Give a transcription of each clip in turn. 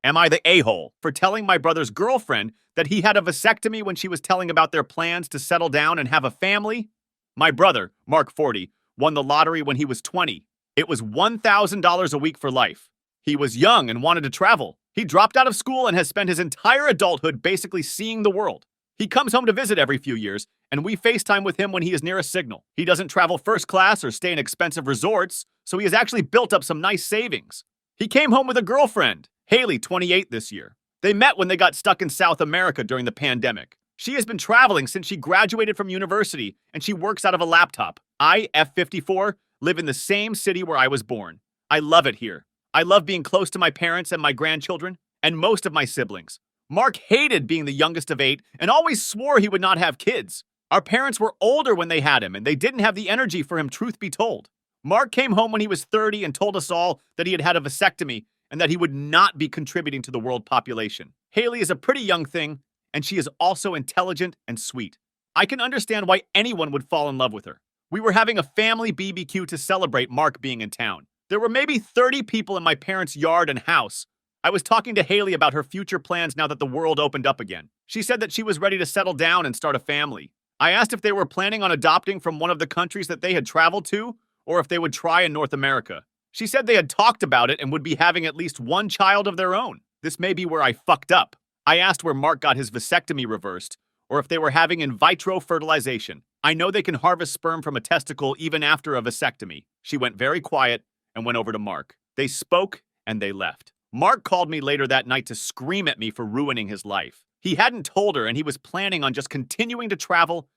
Am I the a-hole for telling my brother's girlfriend that he had a vasectomy when she was telling about their plans to settle down and have a family? My brother, Mark 40, won the lottery when he was 20. It was $1,000 a week for life. He was young and wanted to travel. He dropped out of school and has spent his entire adulthood basically seeing the world. He comes home to visit every few years, and we FaceTime with him when he is near a signal. He doesn't travel first class or stay in expensive resorts, so he has actually built up some nice savings. He came home with a girlfriend, Haley, 28 this year. They met when they got stuck in South America during the pandemic. She has been traveling since she graduated from university, and she works out of a laptop. I, F54, live in the same city where I was born. I love it here. I love being close to my parents and my grandchildren, and most of my siblings. Mark hated being the youngest of 8 and always swore he would not have kids. Our parents were older when they had him, and they didn't have the energy for him, truth be told. Mark came home when he was 30 and told us all that he had had a vasectomy and that he would not be contributing to the world population. Haley is a pretty young thing, and she is also intelligent and sweet. I can understand why anyone would fall in love with her. We were having a family BBQ to celebrate Mark being in town. There were maybe 30 people in my parents' yard and house. I was talking to Haley about her future plans now that the world opened up again. She said that she was ready to settle down and start a family. I asked if they were planning on adopting from one of the countries that they had traveled to, or if they would try in North America. She said they had talked about it and would be having at least one child of their own. This may be where I fucked up. I asked where Mark got his vasectomy reversed, or if they were having in vitro fertilization. I know they can harvest sperm from a testicle even after a vasectomy. She went very quiet and went over to Mark. They spoke and they left. Mark called me later that night to scream at me for ruining his life. He hadn't told her and he was planning on just continuing to travel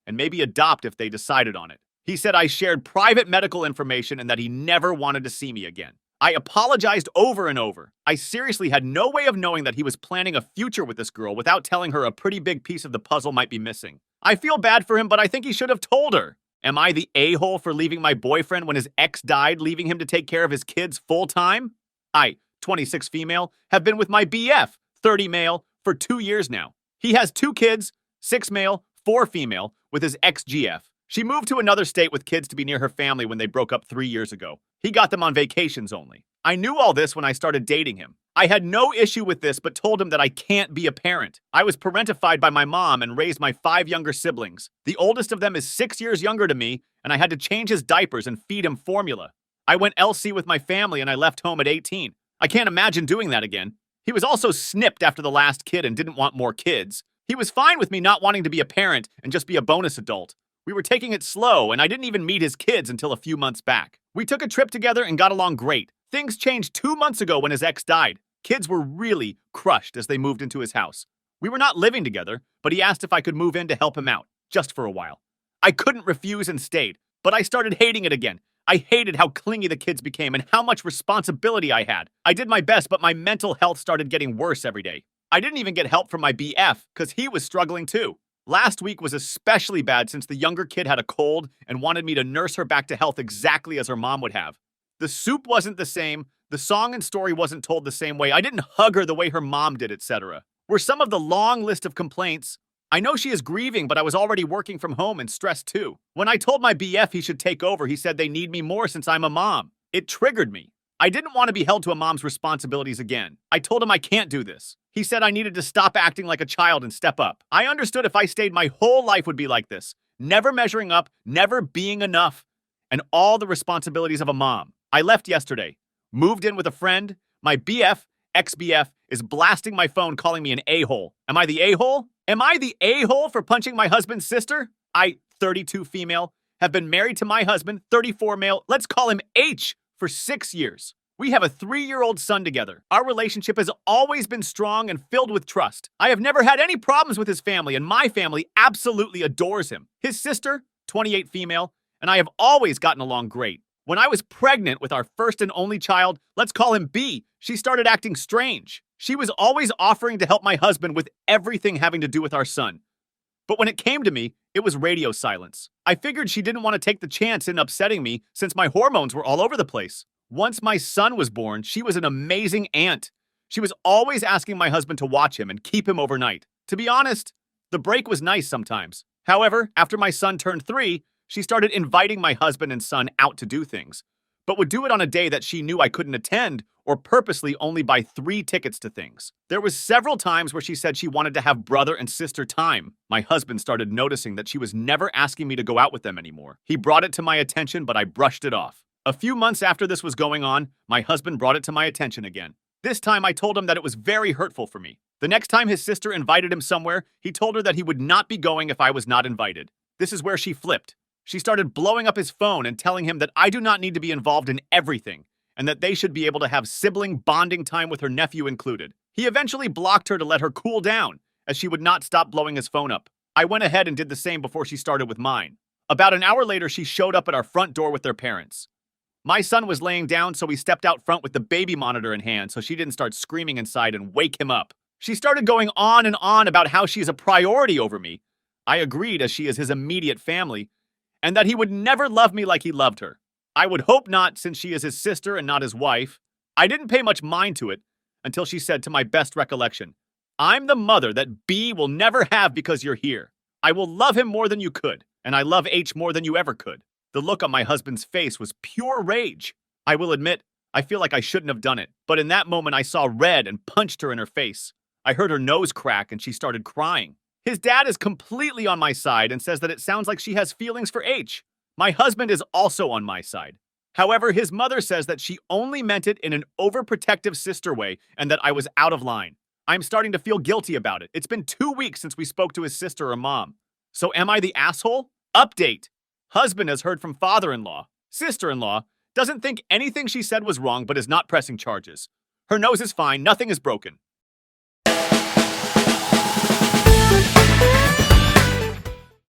and maybe adopt if they decided on it. He said I shared private medical information and that he never wanted to see me again. I apologized over and over. I seriously had no way of knowing that he was planning a future with this girl without telling her a pretty big piece of the puzzle might be missing. I feel bad for him, but I think he should have told her. Am I the a-hole for leaving my boyfriend when his ex died, leaving him to take care of his kids full time? I, 26 female, have been with my BF, 30 male, for 2 years now. He has 2 kids, 6 male, 4 female, with his ex-GF. She moved to another state with kids to be near her family when they broke up 3 years ago. He got them on vacations only. I knew all this when I started dating him. I had no issue with this, but told him that I can't be a parent. I was parentified by my mom and raised my 5 younger siblings. The oldest of them is 6 years younger to me, and I had to change his diapers and feed him formula. I went LC with my family and I left home at 18. I can't imagine doing that again. He was also snipped after the last kid and didn't want more kids. He was fine with me not wanting to be a parent and just be a bonus adult. We were taking it slow, and I didn't even meet his kids until a few months back. We took a trip together and got along great. Things changed 2 months ago when his ex died. Kids were really crushed as they moved into his house. We were not living together, but he asked if I could move in to help him out, just for a while. I couldn't refuse and stayed, but I started hating it again. I hated how clingy the kids became and how much responsibility I had. I did my best, but my mental health started getting worse every day. I didn't even get help from my BF because he was struggling too. Last week was especially bad since the younger kid had a cold and wanted me to nurse her back to health exactly as her mom would have. The soup wasn't the same, the song and story wasn't told the same way, I didn't hug her the way her mom did, etc. Were some of the long list of complaints. I know she is grieving, but I was already working from home and stressed too. When I told my BF he should take over, he said they need me more since I'm a mom. It triggered me. I didn't want to be held to a mom's responsibilities again. I told him I can't do this. He said I needed to stop acting like a child and step up. I understood if I stayed, my whole life would be like this. Never measuring up, never being enough, and all the responsibilities of a mom. I left yesterday, moved in with a friend. My BF, ex-BF, is blasting my phone calling me an a-hole. Am I the a-hole? Am I the a-hole for punching my husband's sister? I, 32 female, have been married to my husband, 34 male, let's call him H, for 6 years. We have a 3-year-old son together. Our relationship has always been strong and filled with trust. I have never had any problems with his family, and my family absolutely adores him. His sister, 28 female, and I have always gotten along great. When I was pregnant with our first and only child, let's call him B, she started acting strange. She was always offering to help my husband with everything having to do with our son. But when it came to me, it was radio silence. I figured she didn't want to take the chance in upsetting me since my hormones were all over the place. Once my son was born, she was an amazing aunt. She was always asking my husband to watch him and keep him overnight. To be honest, the break was nice sometimes. However, after my son turned 3, she started inviting my husband and son out to do things, but would do it on a day that she knew I couldn't attend or purposely only buy 3 tickets to things. There was several times where she said she wanted to have brother and sister time. My husband started noticing that she was never asking me to go out with them anymore. He brought it to my attention, but I brushed it off. A few months after this was going on, my husband brought it to my attention again. This time I told him that it was very hurtful for me. The next time his sister invited him somewhere, he told her that he would not be going if I was not invited. This is where she flipped. She started blowing up his phone and telling him that I do not need to be involved in everything, and that they should be able to have sibling bonding time with her nephew included. He eventually blocked her to let her cool down, as she would not stop blowing his phone up. I went ahead and did the same before she started with mine. About an hour later, she showed up at our front door with their parents. My son was laying down, so we stepped out front with the baby monitor in hand so she didn't start screaming inside and wake him up. She started going on and on about how she is a priority over me. I agreed, as she is his immediate family, and that he would never love me like he loved her. I would hope not, since she is his sister and not his wife. I didn't pay much mind to it until she said, to my best recollection, "I'm the mother that B will never have because you're here. I will love him more than you could, and I love H more than you ever could." The look on my husband's face was pure rage. I will admit, I feel like I shouldn't have done it, but in that moment I saw red and punched her in her face. I heard her nose crack and she started crying. His dad is completely on my side and says that it sounds like she has feelings for H. My husband is also on my side. However, his mother says that she only meant it in an overprotective sister way and that I was out of line. I'm starting to feel guilty about it. It's been 2 weeks since we spoke to his sister or mom. So am I the asshole? Update. Husband has heard from father-in-law. Sister-in-law doesn't think anything she said was wrong but is not pressing charges. Her nose is fine, nothing is broken.